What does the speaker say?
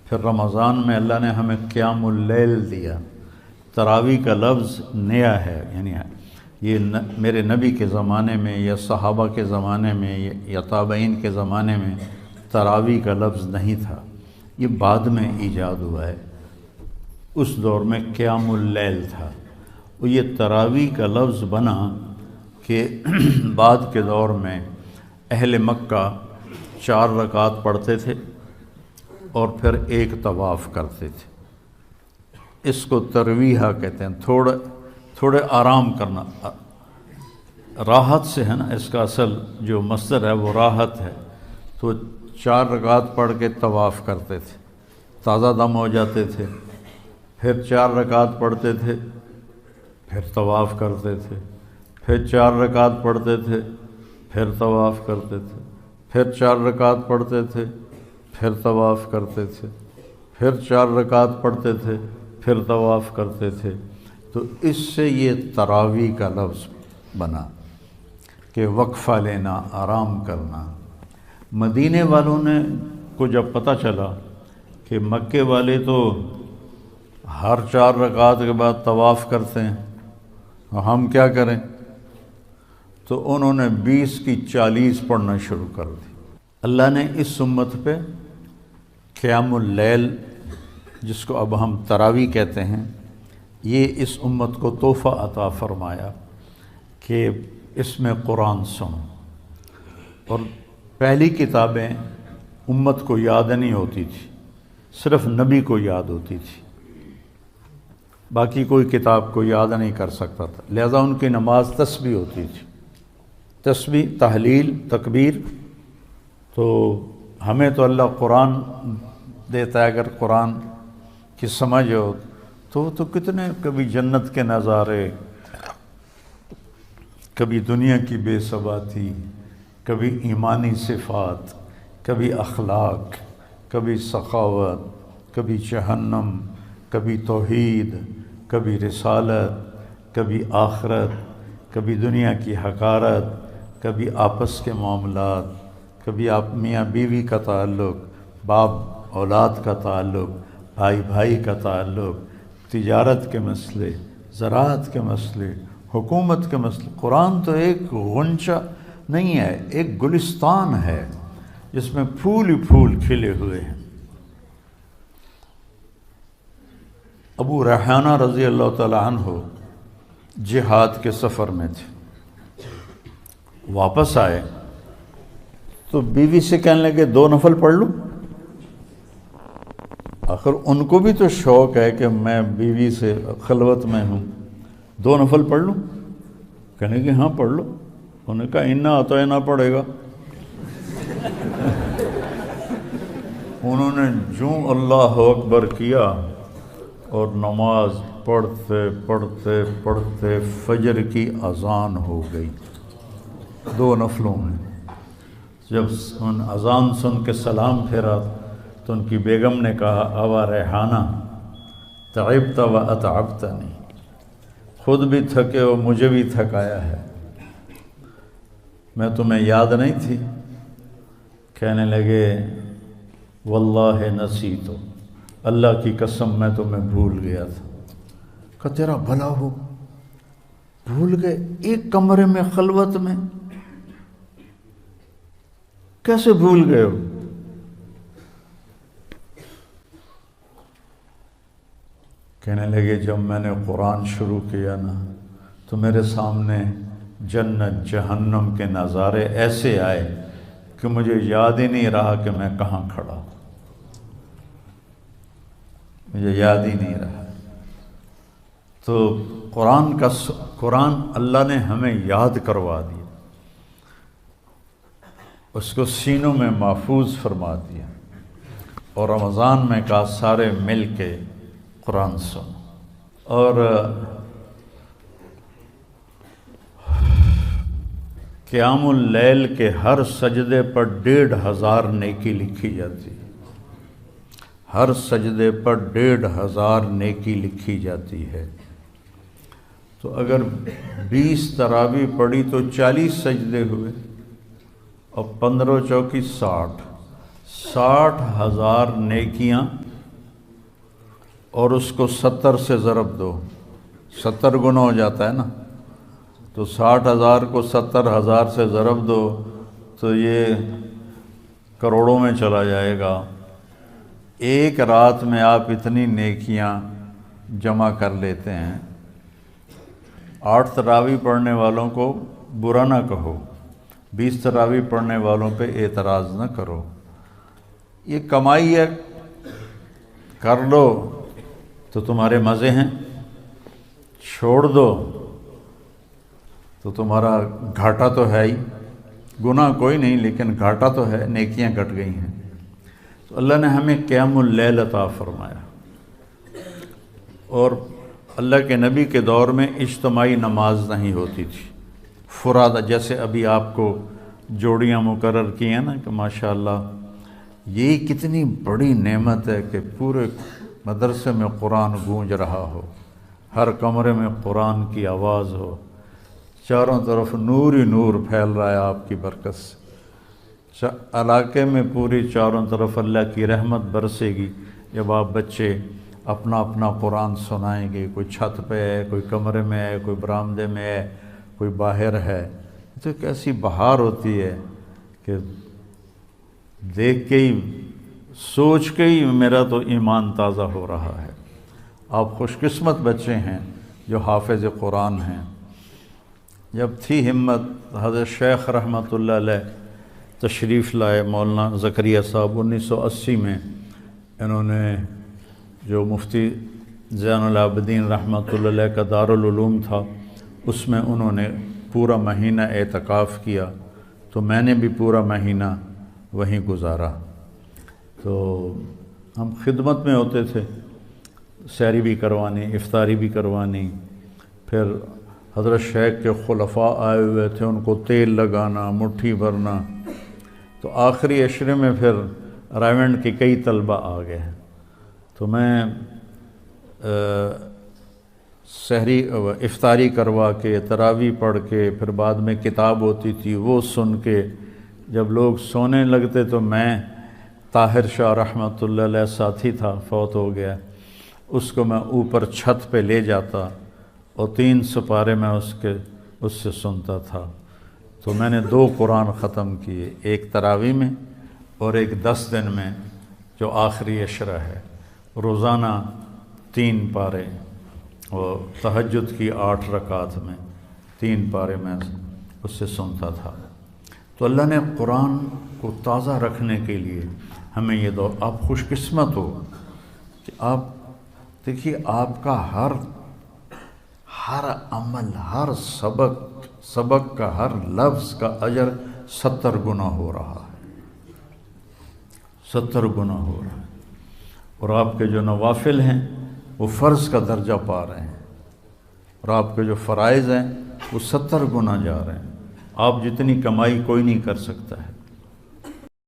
پھر رمضان میں اللہ نے ہمیں قیام اللیل دیا۔ تراویح کا لفظ نیا ہے، یعنی یہ میرے نبی کے زمانے میں یا صحابہ کے زمانے میں یا تابعین کے زمانے میں تراویح کا لفظ نہیں تھا، یہ بعد میں ایجاد ہوا ہے۔ اس دور میں قیام اللیل تھا، اور یہ تراویح کا لفظ بنا کہ بعد کے دور میں اہل مکہ 4 رکعت پڑھتے تھے اور پھر ایک طواف کرتے تھے۔ اس کو ترویحہ کہتے ہیں، تھوڑے آرام کرنا، راحت سے ہے نا، اس کا اصل جو مصدر ہے وہ راحت ہے۔ تو 4 رکعت پڑھ کے طواف کرتے تھے، تازہ دم ہو جاتے تھے، پھر 4 رکعت پڑھتے تھے، پھر طواف کرتے تھے، پھر 4 رکعت پڑھتے تھے، پھر طواف کرتے تھے، پھر 4 رکعت پڑھتے تھے، پھر طواف کرتے تھے، پھر 4 رکعت پڑھتے تھے، پھر طواف کرتے تھے۔ تو اس سے یہ تراویح کا لفظ بنا کہ وقفہ لینا، آرام کرنا۔ مدینے والوں نے کو جب پتہ چلا کہ مکے والے تو ہر 4 رکعت کے بعد طواف کرتے ہیں، ہم کیا کریں؟ تو انہوں نے 20 کی 40 پڑھنا شروع کر دی۔ اللہ نے اس امت پہ قیام اللیل، جس کو اب ہم تراویح کہتے ہیں، یہ اس امت کو تحفہ عطا فرمایا کہ اس میں قرآن سنو۔ اور پہلی کتابیں امت کو یاد نہیں ہوتی تھی، صرف نبی کو یاد ہوتی تھی، باقی کوئی کتاب کو یاد نہیں کر سکتا تھا، لہذا ان کی نماز تسبیح ہوتی تھی، تسبیح، تحلیل، تکبیر۔ تو ہمیں تو اللہ قرآن دیتا ہے، اگر قرآن کی سمجھ ہو تو کتنے کبھی جنت کے نظارے، کبھی دنیا کی بے ثباتی، کبھی ایمانی صفات، کبھی اخلاق، کبھی سخاوت، کبھی جہنم، کبھی توحید، کبھی رسالت، کبھی آخرت، کبھی دنیا کی حقارت، کبھی آپس کے معاملات، کبھی آپ میاں بیوی کا تعلق، باپ اولاد کا تعلق، بھائی بھائی کا تعلق، تجارت کے مسئلے، زراعت کے مسئلے، حکومت کے مسئلے۔ قرآن تو ایک غنچہ نہیں ہے، ایک گلستان ہے جس میں پھول ہی پھول کھلے ہوئے ہیں۔ ابو ریحانہ رضی اللہ تعالیٰ عنہ جہاد کے سفر میں تھے، واپس آئے تو بیوی سے کہنے لگے 2 نفل پڑھ لوں؟ آخر ان کو بھی تو شوق ہے کہ میں بیوی سے خلوت میں ہوں، 2 نفل پڑھ لوں؟ کہنے کہ ہاں پڑھ لو۔ انہوں نے کہا انا اطعنا پڑھے گا؟ انہوں نے جو اللہ اکبر کیا اور نماز پڑھتے پڑھتے پڑھتے فجر کی اذان ہو گئی 2 نفلوں میں۔ جب ان اذان سن کے سلام پھیرا تو ان کی بیگم نے کہا ابا ریحانہ تعبت و اتعبتنی، خود بھی تھکے ہو مجھے بھی تھکایا ہے، میں تمہیں یاد نہیں تھی؟ کہنے لگے واللہ نسیت، اللہ کی قسم میں تمہیں بھول گیا تھا۔ کہ تیرا بھلا ہو، بھول گئے؟ ایک کمرے میں خلوت میں کیسے بھول گئے ہو؟ کہنے لگے جب میں نے قرآن شروع کیا نا تو میرے سامنے جنت جہنم کے نظارے ایسے آئے کہ مجھے یاد ہی نہیں رہا کہ میں کہاں کھڑا ہوں، مجھے یاد ہی نہیں رہا۔ تو قرآن اللہ نے ہمیں یاد کروا دیا، اس کو سینوں میں محفوظ فرما دیا، اور رمضان میں کہا سارے مل کے قرآن سنو۔ اور قیام اللیل کے ہر سجدے پر 1500 نیکی لکھی جاتی ہے، ہر سجدے پر 1500 نیکی لکھی جاتی ہے۔ تو اگر 20 تراویح پڑھی تو 40 سجدے ہوئے، اور 15 چوکی 60 60,000 نیکیاں اور اس کو 70 سے ضرب دو، 70 گنا ہو جاتا ہے نا، تو 60,000 کو 70,000 سے ضرب دو تو یہ کروڑوں میں چلا جائے گا۔ ایک رات میں آپ اتنی نیکیاں جمع کر لیتے ہیں۔ 8 تراویح پڑھنے والوں کو برا نہ کہو، 20 تراویح پڑھنے والوں پہ اعتراض نہ کرو، یہ کمائی ہے، کر لو تو تمہارے مزے ہیں، چھوڑ دو تو تمہارا گھاٹا تو ہے ہی، گناہ کوئی نہیں لیکن گھاٹا تو ہے، نیکیاں کٹ گئی ہیں۔ تو اللہ نے ہمیں قیام اللیل عطا فرمایا، اور اللہ کے نبی کے دور میں اجتماعی نماز نہیں ہوتی تھی، فرادہ، جیسے ابھی آپ کو جوڑیاں مقرر کی ہیں نا کہ ماشاءاللہ یہ کتنی بڑی نعمت ہے کہ پورے مدرسے میں قرآن گونج رہا ہو، ہر کمرے میں قرآن کی آواز ہو، چاروں طرف نور ہی نور پھیل رہا ہے آپ کی برکت سے، علاقے میں پوری چاروں طرف اللہ کی رحمت برسے گی جب آپ بچے اپنا اپنا قرآن سنائیں گے، کوئی چھت پہ ہے، کوئی کمرے میں ہے، کوئی برآمدے میں ہے، کوئی باہر ہے، تو کیسی بہار ہوتی ہے کہ دیکھ کے ہی، سوچ کے ہی میرا تو ایمان تازہ ہو رہا ہے۔ آپ خوش قسمت بچے ہیں جو حافظ قرآن ہیں۔ جب تھی ہمت، حضرت شیخ رحمۃ اللہ علیہ تشریف لائے، مولانا زکریا صاحب 1980 میں، انہوں نے جو مفتی زین العابدین رحمۃ اللہ علیہ کا دارالعلوم تھا، اس میں انہوں نے پورا مہینہ اعتکاف کیا، تو میں نے بھی پورا مہینہ وہیں گزارا۔ تو ہم خدمت میں ہوتے تھے، سحری بھی کروانی، افطاری بھی کوانی، پھر حضرت شیخ کے خلفاء آئے ہوئے تھے، ان کو تیل لگانا، مٹھی بھرنا، تو آخری عشرے میں پھر رائیونڈ کے کئی طلبہ آ گئے، تو میں سحری افطاری کروا کے، تراویح پڑھ کے، پھر بعد میں کتاب ہوتی تھی وہ سن کے، جب لوگ سونے لگتے تو میں، طاہر شاہ رحمۃ اللہ علیہ ساتھی تھا، فوت ہو گیا، اس کو میں اوپر چھت پہ لے جاتا اور 3 سپارے میں اس سے سنتا تھا۔ تو میں نے 2 قرآن ختم کیے، ایک تراویح میں اور ایک 10 دن میں جو آخری عشرہ ہے، روزانہ 3 پارے، اور تہجد کی 8 رکعات میں 3 پارے میں اس سے سنتا تھا۔ تو اللہ نے قرآن کو تازہ رکھنے کے لیے ہمیں یہ دور، آپ خوش قسمت ہو کہ آپ دیکھیے آپ کا ہر عمل، ہر سبق کا ہر لفظ کا اجر 70 گنا ہو رہا ہے، 70 گنا ہو رہا ہے، اور آپ کے جو نوافل ہیں وہ فرض کا درجہ پا رہے ہیں، اور آپ کے جو فرائض ہیں وہ 70 گنا جا رہے ہیں۔ آپ جتنی کمائی کوئی نہیں کر سکتا ہے،